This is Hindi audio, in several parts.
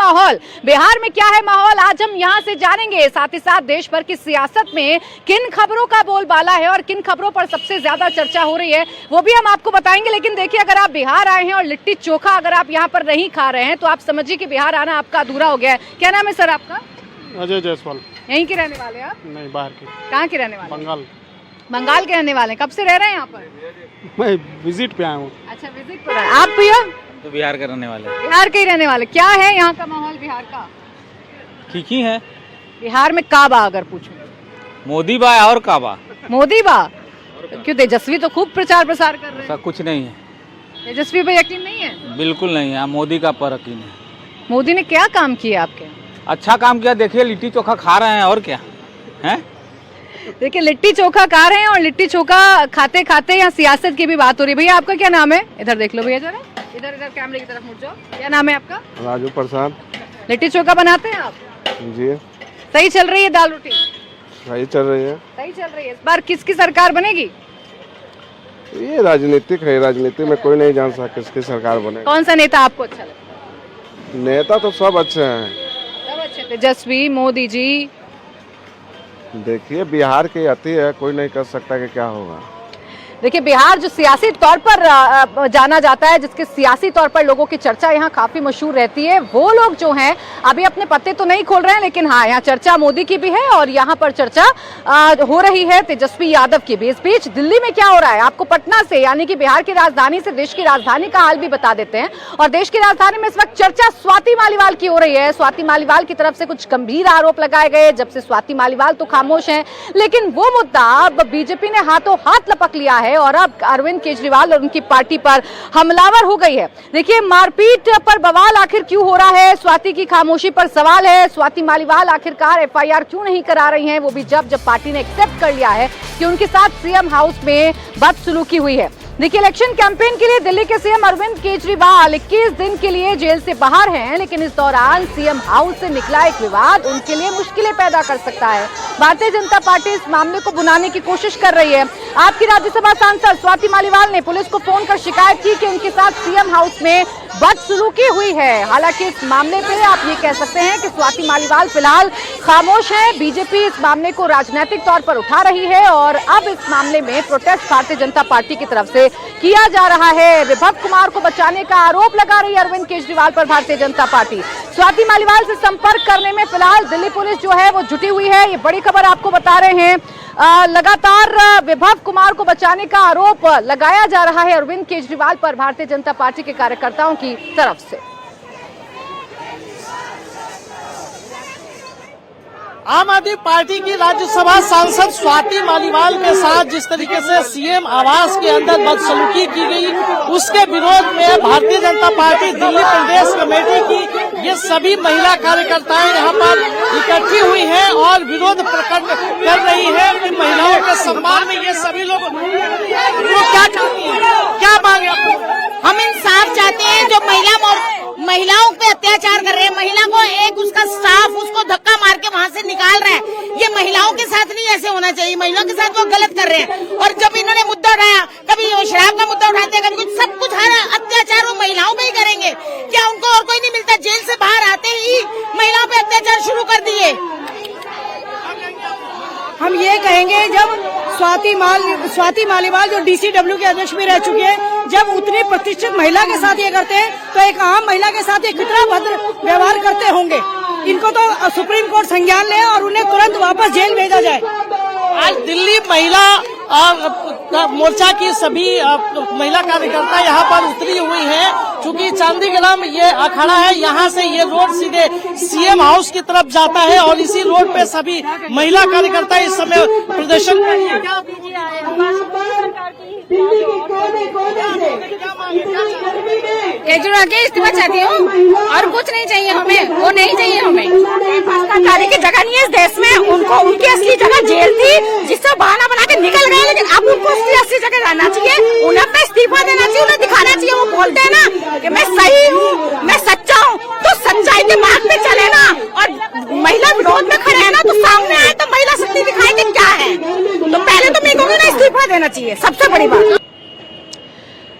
माहौल, बिहार में क्या है माहौल, आज हम यहाँ से जानेंगे। साथ ही साथ देश भर की सियासत में किन खबरों का बोलबाला है और किन खबरों पर सबसे ज्यादा चर्चा हो रही है वो भी हम आपको बताएंगे। लेकिन देखिए, अगर आप बिहार आए हैं और लिट्टी चोखा अगर आप यहाँ पर नहीं खा रहे हैं तो आप समझिए कि बिहार आना आपका अधूरा हो गया है। क्या नाम है सर आपका? अजय जायसवाल। यहीं के रहने वाले हैं आप? नहीं, बाहर के। कहाँ के रहने वाले? बंगाल। बंगाल के रहने वाले हैं। कब से रह रहे हैं यहाँ पर? मैं विजिट पे आया हूँ। अच्छा, विजिट पर आए। आप भैया? तो बिहार के रहने वाले। बिहार के ही रहने वाले। क्या है यहाँ का माहौल बिहार का? ठीक ही है। बिहार में काबा अगर पूछूं? मोदी बा और काबा। मोदी बा? क्यों, तेजस्वी तो खूब प्रचार प्रसार कर रहे हैं। ऐसा कुछ नहीं है। तेजस्वी पे यकीन नहीं है? बिल्कुल नहीं है, मोदी का पर यकीन है। मोदी ने क्या काम किया आपके? अच्छा काम किया, देखिए लिट्टी चोखा खा रहे हैं और क्या है। देखिए, लिट्टी चोखा खा रहे हैं और लिट्टी चोखा खाते खाते यहाँ सियासत की भी बात हो रही है। भैया आपका क्या नाम है? इधर देख लो भैया जरा, इधर इधर कैमरे की तरफ मुड़ जाओ। क्या नाम है आपका? राजू प्रसाद। लिट्टी चोखा बनाते हैं आप? जी। सही चल रही है दाल रोटी? सही चल रही है। सही चल रही है। इस बार किसकी सरकार बनेगी? ये राजनीतिक है, राजनीति में कोई नहीं जान सकता किसकी सरकार बने। कौन सा नेता आपको अच्छा लगता है? नेता तो सब अच्छे हैं। सब अच्छे, तेजस्वी, मोदी जी। देखिए, बिहार की अति है, कोई नहीं कर सकता कि क्या होगा। देखिए, बिहार जो सियासी तौर पर जाना जाता है, जिसके सियासी तौर पर लोगों की चर्चा यहाँ काफी मशहूर रहती है, वो लोग जो हैं अभी अपने पत्ते तो नहीं खोल रहे हैं, लेकिन हाँ, यहाँ चर्चा मोदी की भी है और यहाँ पर चर्चा हो रही है तेजस्वी यादव की भी। इस बीच दिल्ली में क्या हो रहा है आपको पटना से, यानी कि बिहार की राजधानी से देश की राजधानी का हाल भी बता देते हैं। और देश की राजधानी में इस वक्त चर्चा स्वाति मालीवाल की हो रही है। स्वाति मालीवाल की तरफ से कुछ गंभीर आरोप लगाए गए। जब से स्वाति मालीवाल तो खामोश हैं, लेकिन वो मुद्दा अब बीजेपी ने हाथों हाथ लपक लिया है और अब अरविंद केजरीवाल और उनकी पार्टी पर हमलावर हो गई है। देखिए, मारपीट पर बवाल आखिर क्यों हो रहा है, स्वाति की खामोशी पर सवाल है। स्वाति मालीवाल आखिरकार एफआईआर क्यों नहीं करा रही हैं, वो भी जब पार्टी ने एक्सेप्ट कर लिया है कि उनके साथ सीएम हाउस में बदसलूकी हुई है। देखिए, इलेक्शन कैंपेन के लिए दिल्ली के सीएम अरविंद केजरीवाल 21 दिन के लिए जेल से बाहर हैं, लेकिन इस दौरान सीएम हाउस से निकला एक विवाद उनके लिए मुश्किलें पैदा कर सकता है। भारतीय जनता पार्टी इस मामले को भुनाने की कोशिश कर रही है। आपकी राज्यसभा सांसद स्वाति मालीवाल ने पुलिस को फोन कर शिकायत की कि उनके साथ सीएम हाउस में बदसलूकी हुई है। हालांकि इस मामले पे आप ये कह सकते हैं कि स्वाति मालीवाल फिलहाल खामोश है। बीजेपी इस मामले को राजनीतिक तौर पर उठा रही है और अब इस मामले में प्रोटेस्ट भारतीय जनता पार्टी की तरफ से किया जा रहा है। विभव कुमार को बचाने का आरोप लगा रही है अरविंद केजरीवाल पर भारतीय जनता पार्टी। स्वाति मालीवाल से संपर्क करने में फिलहाल दिल्ली पुलिस जो है वो जुटी हुई है। ये बड़ी खबर आपको बता रहे हैं। लगातार विभव कुमार को बचाने का आरोप लगाया जा रहा है अरविंद केजरीवाल पर भारतीय जनता पार्टी के कार्यकर्ताओं की तरफ से। आम आदमी पार्टी की राज्यसभा सांसद स्वाति मालीवाल के साथ जिस तरीके से सीएम आवास के अंदर बदसलूकी की गई, उसके विरोध में भारतीय जनता पार्टी दिल्ली प्रदेश कमेटी की ये सभी महिला कार्यकर्ताएं यहाँ पर इकट्ठी हुई हैं और विरोध प्रकट कर रही है कि महिलाओं के सम्मान में ये सभी लोग वो क्या चाहती है, क्या मांगे? हम इंसाफ चाहते हैं। जो महिलाओं पे अत्याचार कर रहे हैं, महिला को एक उसका स्टाफ उसको धक्का मार के वहाँ से निकाल रहा है, ये महिलाओं के साथ नहीं ऐसे होना चाहिए। महिलाओं के साथ वो गलत कर रहे हैं। और जब इन्होंने मुद्दा उठाया, कभी शराब का मुद्दा उठाते हैं, कभी कुछ, सब कुछ हर अत्याचार वो महिलाओं पे ही करेंगे। क्या उनको और कोई नहीं मिलता? जेल से बाहर आते ही महिलाओं पे अत्याचार शुरू कर दिए। हम ये कहेंगे, जब स्वाति मालीवाल जो डीसीडब्ल्यू के अध्यक्ष भी रह चुके हैं, जब उतनी प्रतिष्ठित महिला के साथ ये करते हैं तो एक आम महिला के साथ ये कितना भद्र व्यवहार करते होंगे। इनको तो सुप्रीम कोर्ट संज्ञान ले और उन्हें तुरंत वापस जेल भेजा जाए। आज दिल्ली महिला मोर्चा की सभी महिला कार्यकर्ता यहाँ पर उतरी हुई हैं। चूंकि चांदीग्राम ये अखाड़ा है, यहाँ से ये रोड सीधे सीएम हाउस की तरफ जाता है और इसी रोड पे सभी महिला कार्यकर्ता इस समय प्रदर्शन कर रही है। केजरीवाल के इस्तीफा चाहती हूँ और कुछ नहीं चाहिए हमें, वो नहीं चाहिए हमें। सरकारी की जगह नहीं है इस देश में, उनको उनकी असली जगह जेल थी जिससे बहाना बना के निकल गए, लेकिन अब उनको उसकी असली जगह रहना चाहिए। उन्हें अपना इस्तीफा देना चाहिए, उन्हें दिखाना चाहिए। वो बोलते हैं ना कि मैं सही हूँ, मैं सच्चा हूँ, तो सच्चाई के मार्ग पे चले ना। और महिला विरोध में खड़े है ना, तो सामने आए तो महिला शक्ति दिखाए कि क्या है। तो पहले तो मेरे को ना इस्तीफा देना चाहिए, सबसे बड़ी बात।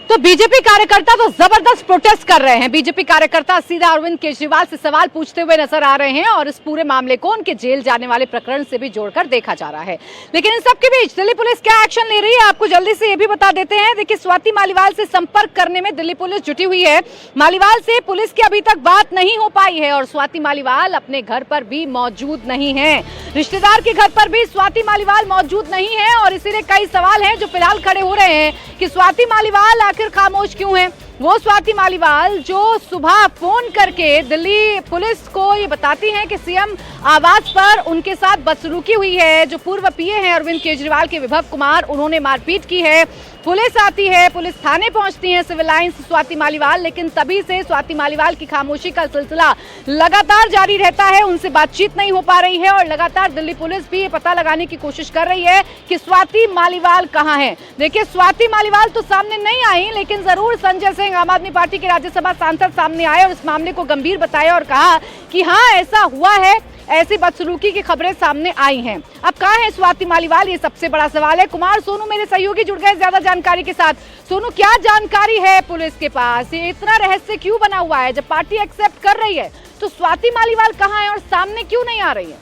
तो तो बीजेपी कार्यकर्ता तो जबरदस्त प्रोटेस्ट कर रहे हैं। बीजेपी कार्यकर्ता सीधा अरविंद केजरीवाल से सवाल पूछते हुए नजर आ रहे हैं और इस पूरे मामले को उनके जेल जाने वाले प्रकरण से भी जोड़कर देखा जा रहा है। लेकिन इन सबके बीच दिल्ली पुलिस क्या एक्शन ले रही है, आपको जल्दी से ये भी बता देते हैं। देखिए, स्वाति मालीवाल से संपर्क करने में दिल्ली पुलिस जुटी हुई है। मालीवाल से पुलिस की अभी तक बात नहीं हो पाई है और स्वाति मालीवाल अपने घर पर भी मौजूद नहीं है। रिश्तेदार के घर पर भी स्वाति मालीवाल मौजूद नहीं है और इसीलिए कई सवाल हैं जो फिलहाल खड़े हो रहे हैं कि स्वाति मालीवाल आखिर खामोश क्यों है। वो स्वाति मालीवाल जो सुबह फोन करके दिल्ली पुलिस को ये बताती हैं कि सीएम आवास पर उनके साथ बदसलूकी हुई है। जो पूर्व पीए हैं अरविंद केजरीवाल के विभव कुमार, उन्होंने मारपीट की है। पुलिस आती है, पुलिस थाने पहुंचती है सिविल लाइन से स्वाति मालीवाल, लेकिन तभी से स्वाति मालीवाल की खामोशी का सिलसिला लगातार जारी रहता है। उनसे बातचीत नहीं हो पा रही है और लगातार दिल्ली पुलिस भी ये पता लगाने की कोशिश कर रही है कि स्वाति मालीवाल कहां है। देखिए, स्वाति मालीवाल तो सामने नहीं आई, लेकिन जरूर संजय सिंह, आम आदमी पार्टी के राज्यसभा सांसद, सामने आए और इस मामले को गंभीर बताया और कहा कि हाँ, ऐसा हुआ है, ऐसी बदसलूकी की खबरें सामने आई हैं। अब कहां है स्वाति मालीवाल, ये सबसे बड़ा सवाल है। कुमार सोनू मेरे सहयोगी जुड़ गए ज्यादा जानकारी के साथ। सोनू, क्या जानकारी है पुलिस के पास? ये इतना रहस्य क्यों बना हुआ है? जब पार्टी एक्सेप्ट कर रही है तो स्वाति मालीवाल कहां है और सामने क्यों नहीं आ रही है?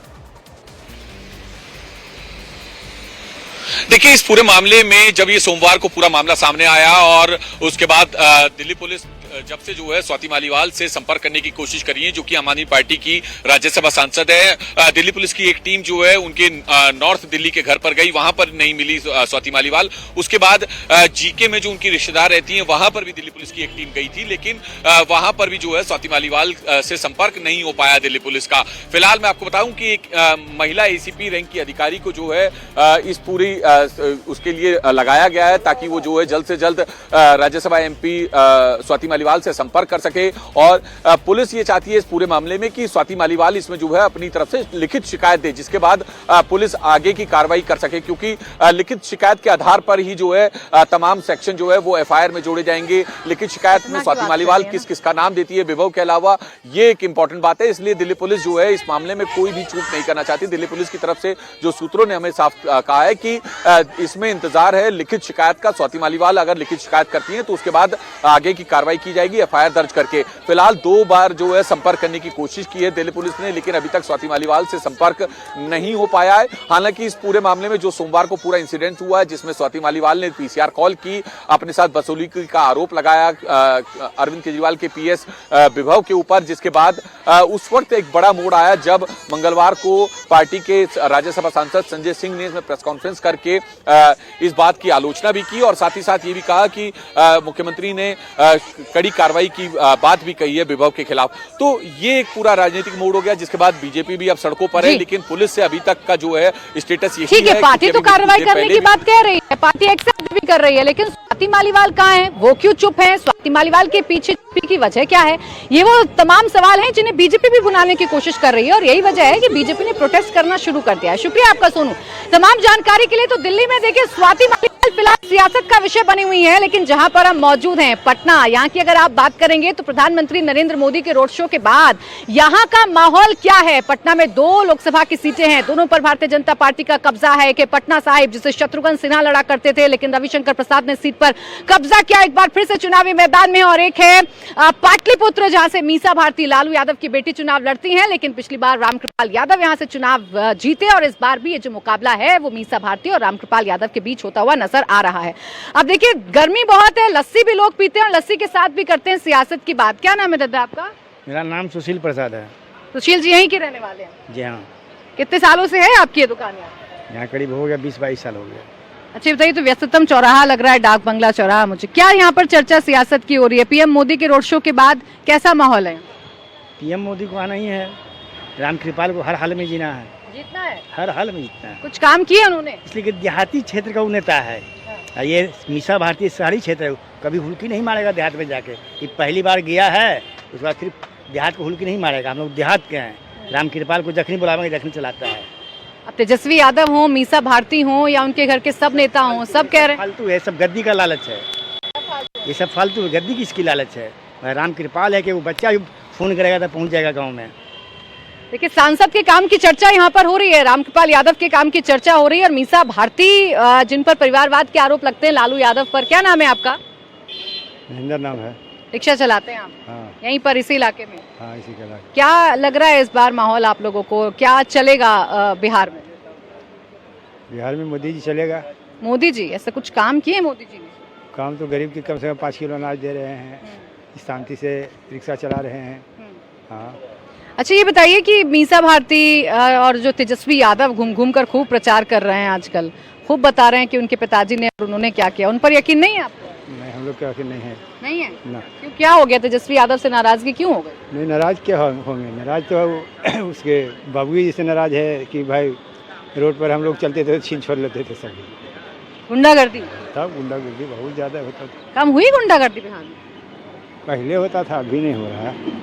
देखिए, इस पूरे मामले में जब ये सोमवार को पूरा मामला सामने आया और उसके बाद दिल्ली पुलिस जब से जो है स्वाति मालीवाल से संपर्क करने की कोशिश करी है, जो कि आम आदमी पार्टी की राज्यसभा सांसद है, दिल्ली पुलिस की एक टीम जो है उनके नॉर्थ दिल्ली के घर पर गई, वहां पर नहीं मिली स्वाति मालीवाल। उसके बाद जीके में जो उनकी रिश्तेदार रहती हैं वहां पर भी दिल्ली पुलिस की एक टीम गई थी, लेकिन वहां पर भी जो है स्वाति मालीवाल से संपर्क नहीं हो पाया दिल्ली पुलिस का। फिलहाल मैं आपको बताऊं कि एक महिला एसीपी रैंक की अधिकारी को जो है इस पूरी उसके लिए लगाया गया है ताकि वो जो है जल्द से जल्द राज्यसभा एमपी स्वाति मालीवाल से संपर्क कर सके। और पुलिस ये चाहती है इस पूरे मामले में कि स्वाति मालीवाल इसमें जो है अपनी तरफ से लिखित शिकायत दे, जिसके बाद पुलिस आगे की कार्रवाई कर सके, क्योंकि लिखित शिकायत के आधार पर ही जो है तमाम सेक्शन जो है वो एफआईआर में जोड़े जाएंगे। लिखित शिकायत में स्वाति मालीवाल किस किस का नाम देती है विभव के अलावा, ये एक इंपॉर्टेंट बात है। इसलिए दिल्ली पुलिस जो है इस मामले में कोई भी चूक नहीं करना चाहती। दिल्ली पुलिस की तरफ से जो सूत्रों ने हमें साफ कहा है कि इसमें इंतजार है लिखित शिकायत का। स्वाति मालीवाल अगर लिखित शिकायत करती है तो उसके बाद आगे की कार्रवाई की जाएगी एफआईआर दर्ज करके। फिलहाल 2 बार जो है संपर्क करने की कोशिश की है दिल्ली पुलिस ने, लेकिन अभी तक स्वाति मालीवाल से संपर्क नहीं हो पाया है। हालांकि इस पूरे मामले में जो सोमवार को पूरा इंसिडेंट हुआ है, जिसमें स्वाति मालीवाल ने पीसीआर कॉल की, अपने साथ बदसलूकी का आरोप लगाया अरविंद केजरीवाल के पीएस विभव के ऊपर, जिसके बाद उस वक्त एक बड़ा मोड़ आया जब मंगलवार को पार्टी के राज्यसभा सांसद संजय सिंह ने इसमें प्रेस कॉन्फ्रेंस करके इस बात की आलोचना भी की और साथ ही साथ ये भी कहा कि मुख्यमंत्री ने कड़ी कार्रवाई की बात भी कही है विभव के खिलाफ। तो ये एक पूरा राजनीतिक मोड़ हो गया, जिसके बाद बीजेपी भी अब सड़कों पर है, लेकिन पुलिस से अभी तक का जो है स्टेटस यही है। पार्टी तो कार्रवाई करने की बात कह रही है, पार्टी एक्सेप्ट भी कर रही है, लेकिन स्वाति मालीवाल कहाँ है? वो क्यों चुप है? स्वाति मालीवाल के पीछे की वजह क्या है? ये वो तमाम सवाल हैं जिन्हें बीजेपी भी भुनाने की कोशिश कर रही है और यही वजह है कि बीजेपी ने प्रोटेस्ट करना शुरू कर दिया है। शुक्रिया आपका सोनू, तमाम जानकारी के लिए। तो दिल्ली में देखिए, स्वाति मालीवाल फिलहाल सियासत का विषय बनी हुई है, लेकिन जहां पर हम मौजूद हैं पटना, यहाँ की अगर आप बात करेंगे तो प्रधानमंत्री नरेंद्र मोदी के रोड शो के बाद यहाँ का माहौल क्या है? पटना में 2 लोकसभा की सीटें हैं, दोनों पर भारतीय जनता पार्टी का कब्जा है। कि पटना साहिब जिसे शत्रुघ्न सिन्हा लड़ा करते थे, लेकिन रविशंकर प्रसाद ने सीट पर कब्जा किया, एक बार फिर से चुनावी मैदान में। और एक है पाटलिपुत्र, जहां से मीसा भारती, लालू यादव की बेटी, चुनाव लड़ती हैं, लेकिन पिछली बार रामकृपाल यादव यहां से चुनाव जीते और इस बार भी ये जो मुकाबला है वो मीसा भारती और रामकृपाल यादव के बीच होता हुआ नजर आ रहा है। अब देखिए, गर्मी बहुत है, लस्सी भी लोग पीते हैं और लस्सी के साथ भी करते हैं सियासत की बात। क्या नाम है दादा आपका? मेरा नाम सुशील प्रसाद है। सुशील जी यहीं के रहने वाले हैं? जी हाँ। कितने सालों से है आपकी ये दुकान यहाँ करीब हो गया 20-22 साल हो गया। अच्छा बताइए, तो व्यस्ततम चौराहा लग रहा है, डाक बंगला चौराहा, मुझे क्या यहाँ पर चर्चा सियासत की हो रही है? पीएम मोदी के रोड शो के बाद कैसा माहौल है? पीएम मोदी को आना ही है, रामकृपाल को हर हाल में जीना है, जीतना है, हर हाल में जीतना है। कुछ काम किए उन्होंने? इसलिए कि देहाती क्षेत्र का नेता है। ये मीसा भारती शहरी क्षेत्र है, कभी हुल्की नहीं मारेगा देहात में जाके। ये पहली बार गया है, उसके बाद फिर देहात को हुल्की नहीं मारेगा। हम लोग देहात के हैं, रामकृपाल को जखनी बुलावेंगे, जखनी चलाता है। अब तेजस्वी यादव हो, मीसा भारती हो या उनके घर के सब नेता हो, सब कह रहे हैं फालतू है, सब गद्दी का लालच है, ये सब फालतू है, गद्दी किसकी लालच है? रामकृपाल है कि वो बच्चा फोन करेगा तो पहुंच जाएगा गांव में। देखिए, सांसद के काम की चर्चा यहाँ पर हो रही है, रामकृपाल यादव के काम की चर्चा हो रही है और मीसा भारती जिन पर परिवारवाद के आरोप लगते हैं लालू यादव पर। क्या नाम है आपका? महेंद्र नाम है। रिक्शा चलाते हैं आप? हाँ यहीं पर इसी इलाके में? हाँ, इसी का इलाका। क्या लग रहा है इस बार माहौल आप लोगों को, क्या चलेगा बिहार में? बिहार में मोदी जी चलेगा। मोदी जी ऐसा कुछ काम किए मोदी जी ने? काम तो गरीब की कम से कम 5 किलो अनाज दे रहे हैं, शांति से रिक्शा चला रहे हैं। हाँ। अच्छा ये बताइए कि मीसा भारती और जो तेजस्वी यादव घूम घूम कर खूब प्रचार कर रहे हैं आजकल, खूब बता रहे हैं कि उनके पिताजी ने और उन्होंने क्या किया, उन पर यकीन नहीं है आपको? नहीं, हम लोग का यकीन नहीं है। नहीं है ना। क्यों, क्या हो गया? तेजस्वी यादव से नाराजगी क्यों हो गई? नहीं, नाराज क्या होंगे, नाराज तो उसके बाबूजी से नाराज है कि भाई रोड पर हम लोग चलते थे तो छीन छोड़ लेते थे सभी। गुंडागर्दी? तब गुंडागर्दी बहुत ज़्यादा होता था। कम हुई गुंडागर्दी बिहार में? पहले होता था, अभी नहीं हो रहा है।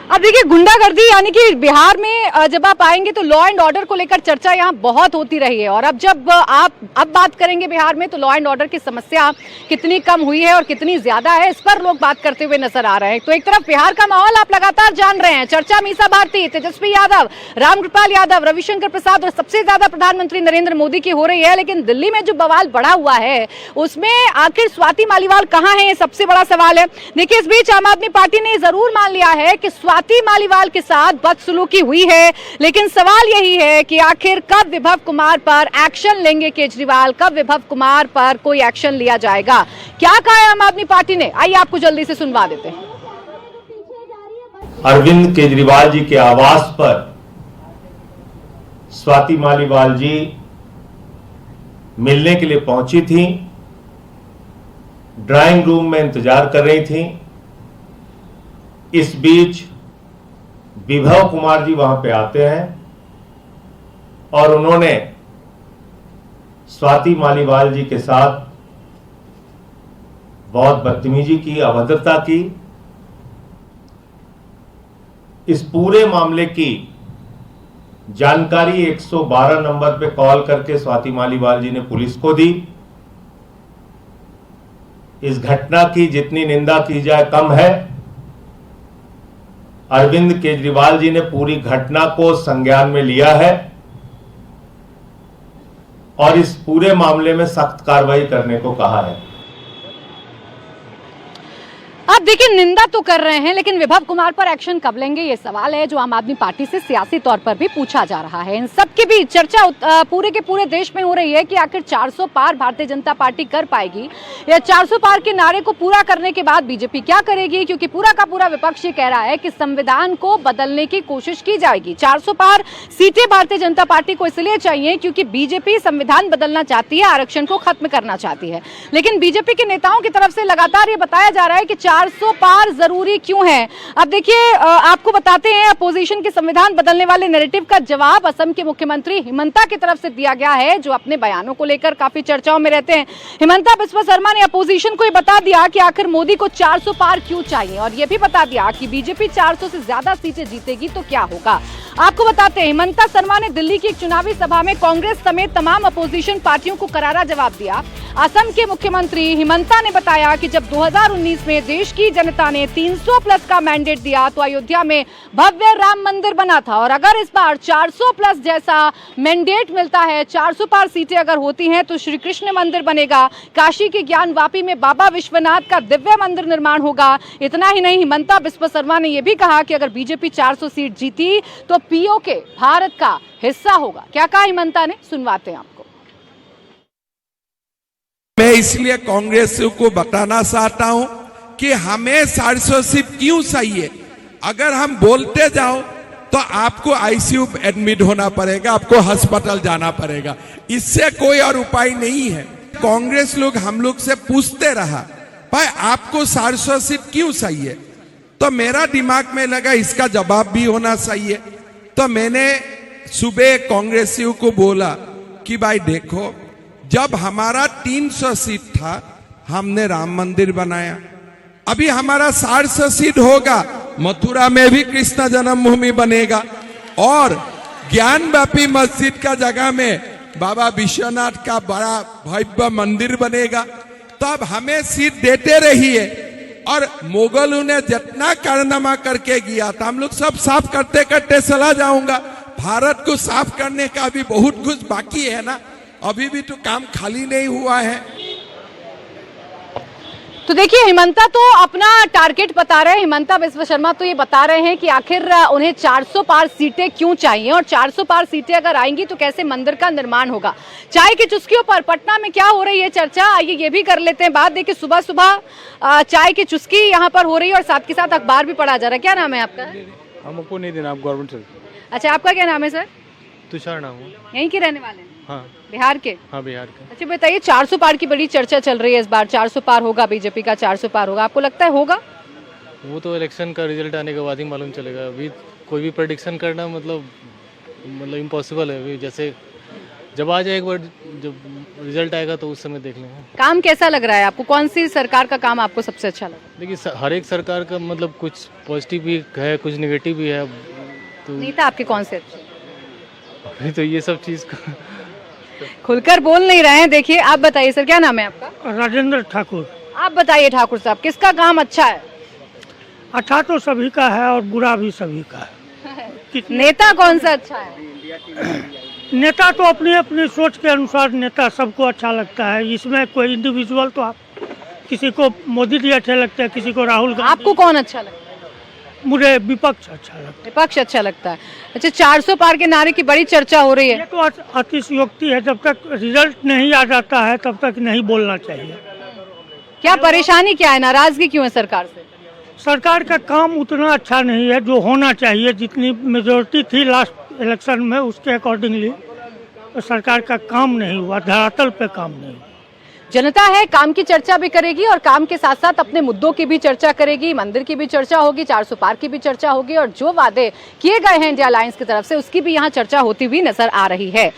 अब देखिए गुंडागर्दी यानी कि बिहार में जब आप आएंगे तो लॉ एंड ऑर्डर को लेकर चर्चा यहाँ बहुत होती रही है, और अब जब आप बात करेंगे बिहार में तो लॉ एंड ऑर्डर की समस्या कितनी कम हुई है और कितनी ज्यादा है, इस पर लोग बात करते हुए नजर आ रहे हैं। तो एक तरफ बिहार का माहौल आप लगातार जान रहे हैं, चर्चा मीसा भारती, तेजस्वी यादव, रामकृपाल यादव, रविशंकर प्रसाद और सबसे ज्यादा प्रधानमंत्री नरेंद्र मोदी की हो रही है। लेकिन दिल्ली में जो बवाल बढ़ा हुआ है उसमें आखिर स्वाति मालीवाल कहाँ है, ये सबसे बड़ा सवाल है। देखिए इस बीच आम आदमी पार्टी ने जरूर मान लिया है कि स्वाति मालीवाल के साथ बदसलूकी हुई है, लेकिन सवाल यही है कि आखिर कब विभव कुमार पर एक्शन लेंगे केजरीवाल, कब विभव कुमार पर कोई एक्शन लिया जाएगा। क्या कहा है आम आदमी पार्टी ने, आइए आपको जल्दी से सुनवा देते हैं। अरविंद केजरीवाल जी के आवास पर स्वाति मालीवाल जी मिलने के लिए पहुंची थी, ड्राइंग रूम में इंतजार कर रही थी। इस बीच विभव कुमार जी वहां पे आते हैं और उन्होंने स्वाति मालीवाल जी के साथ बहुत बदतमीजी की, अभद्रता की। इस पूरे मामले की जानकारी 112 नंबर पे कॉल करके स्वाति मालीवाल जी ने पुलिस को दी। इस घटना की जितनी निंदा की जाए कम है। अरविंद केजरीवाल जी ने पूरी घटना को संज्ञान में लिया है और इस पूरे मामले में सख्त कार्रवाई करने को कहा है। अब देखिए निंदा तो कर रहे हैं, लेकिन विभव कुमार पर एक्शन कब लेंगे, ये सवाल है जो आम आदमी पार्टी से सियासी तौर पर भी पूछा जा रहा है। इन सब के बीच चर्चा पूरे के पूरे देश में हो रही है कि आखिर 400 पार भारतीय जनता पार्टी कर पाएगी, या 400 पार के नारे को पूरा करने के बाद बीजेपी क्या करेगी, क्योंकि पूरा का पूरा विपक्ष ये कह रहा है कि संविधान को बदलने की कोशिश की जाएगी। 400 पार सीटें भारतीय जनता पार्टी को इसलिए चाहिए क्योंकि बीजेपी संविधान बदलना चाहती है, आरक्षण को खत्म करना चाहती है। लेकिन बीजेपी के नेताओं की तरफ से लगातार ये बताया जा रहा है कि 400 पार जरूरी क्यों है। अब देखिए आपको बताते हैं अपोजिशन के संविधान बदलने वाले नैरेटिव का जवाब असम के मुख्यमंत्री हिमंता की तरफ से दिया गया है, जो अपने बयानों को लेकर काफी चर्चाओं में रहते हैं। हिमंता बिस्वा शर्मा ने अपोजिशन को ये बता दिया कि आखिर मोदी को 400 पार क्यों चाहिए, और ये भी बता दिया कि बीजेपी 400 से ज्यादा सीटें जीतेगी तो क्या होगा। आपको बताते हैं हिमंता शर्मा ने दिल्ली की एक चुनावी सभा में कांग्रेस समेत तमाम अपोजिशन पार्टियों को करारा जवाब दिया। असम के मुख्यमंत्री हिमंता ने बताया कि जब 2019 में देश की जनता ने 300 प्लस का मैंडेट दिया तो अयोध्या में भव्य राम मंदिर बना था, और अगर इस बार 400 प्लस जैसा मैंडेट मिलता है, 400 पार सीटें अगर होती हैं तो श्री कृष्ण मंदिर बनेगा, काशी के ज्ञान वापी में बाबा विश्वनाथ का दिव्य मंदिर निर्माण होगा। इतना ही नहीं, हिमंता बिस्वा शर्मा ने यह भी कहा कि अगर बीजेपी 400 सीट जीती तो पीओके भारत का हिस्सा होगा। क्या कहा हिमंता ने, सुनवाते हैं आपको। मैं इसलिए कांग्रेस को बताना चाहता हूं कि हमें 400 सीट क्यों चाहिए। अगर हम बोलते जाओ तो आपको आईसीयू एडमिट होना पड़ेगा, आपको अस्पताल जाना पड़ेगा, इससे कोई और उपाय नहीं है। कांग्रेस लोग हम लोग से पूछते रहा भाई आपको 400 सीट क्यों चाहिए, तो मेरा दिमाग में लगा इसका जवाब भी होना चाहिए। तो मैंने सुबह कांग्रेसियों को बोला कि भाई देखो, जब हमारा 300 सीट था हमने राम मंदिर बनाया, अभी हमारा 400 सीट होगा, मथुरा में भी कृष्ण जन्मभूमि बनेगा और ज्ञानवापी मस्जिद का जगह में बाबा विश्वनाथ का बड़ा भव्य मंदिर बनेगा। तो अब हमें सीट देते रहिए, और मुगलों ने जितना कारनामा करके गया था हम लोग सब साफ करते करते चला जाऊंगा। भारत को साफ करने का भी बहुत कुछ बाकी है ना, अभी भी तो काम खाली नहीं हुआ है। तो देखिए हिमंता तो अपना टारगेट बता रहे हैं। हिमंता बिस्वा शर्मा तो ये बता रहे हैं कि आखिर उन्हें 400 पार सीटें क्यों चाहिए और 400 पार सीटें अगर आएंगी तो कैसे मंदिर का निर्माण होगा। चाय की चुस्कियों पर पटना में क्या हो रही है चर्चा, आइए ये भी कर लेते हैं बात। देखिए सुबह सुबह चाय की चुस्की यहाँ पर हो रही है और साथ के साथ अखबार भी पढ़ा जा रहा है। क्या नाम है आपका? हमको नहीं देना, आप गवर्नमेंट से। अच्छा, आपका क्या नाम है सर? तुषार नाम है। यहीं के रहने वाले हैं? हाँ, बिहार के? हाँ बिहार के। अच्छा बताइए, 400 पार की बड़ी चर्चा चल रही है इस बार, 400 पार होगा, बीजेपी का 400 पार होगा, आपको लगता है होगा? वो तो इलेक्शन का रिजल्ट आने के बाद ही मालूम चलेगा। अभी कोई भी प्रेडिक्शन करना मतलब इम्पॉसिबल है। अभी जैसे जब आ जाए एक बार, जब रिजल्ट आएगा तो उस समय देख लेंगे। काम कैसा लग रहा है आपको? कौन सी सरकार का काम आपको सबसे अच्छा लगा? देखिए हर एक सरकार का मतलब कुछ पॉजिटिव भी है, कुछ नेगेटिव भी है। तो नेता आपके कौन से अच्छे? अभी तो ये सब चीज़ का खुलकर बोल नहीं रहे हैं। देखिए आप बताइए सर, क्या नाम है आपका? राजेंद्र ठाकुर। आप बताइए ठाकुर साहब, किसका काम अच्छा है? अच्छा तो सभी का है और बुरा भी सभी का है। नेता कौन सा अच्छा है? नेता तो अपनी अपनी सोच के अनुसार नेता सबको अच्छा लगता है। इसमें कोई इंडिविजुअल तो आप किसी को मोदी जी अच्छे लगते हैं, किसी को राहुल गांधी। आपको कौन अच्छा लगता है? मुझे विपक्ष अच्छा लगता है। विपक्ष अच्छा लगता है। अच्छा, 400 पार के नारे की बड़ी चर्चा हो रही ये है। तो अतिशयोक्ति है। जब तक रिजल्ट नहीं आ जाता है तब तक नहीं बोलना चाहिए। क्या परेशानी क्या है, नाराजगी क्यों है सरकार से? सरकार का काम उतना अच्छा नहीं है जो होना चाहिए। जितनी मेजोरिटी थी लास्ट इलेक्शन में उसके अकॉर्डिंगली तो सरकार का काम नहीं हुआ, धरातल पे काम नहीं हुआ। जनता है, काम की चर्चा भी करेगी और काम के साथ साथ अपने मुद्दों की भी चर्चा करेगी, मंदिर की भी चर्चा होगी, 400 पार की भी चर्चा होगी और जो वादे किए गए हैं इंडिया अलायंस की तरफ से उसकी भी यहाँ चर्चा होती हुई नजर आ रही है।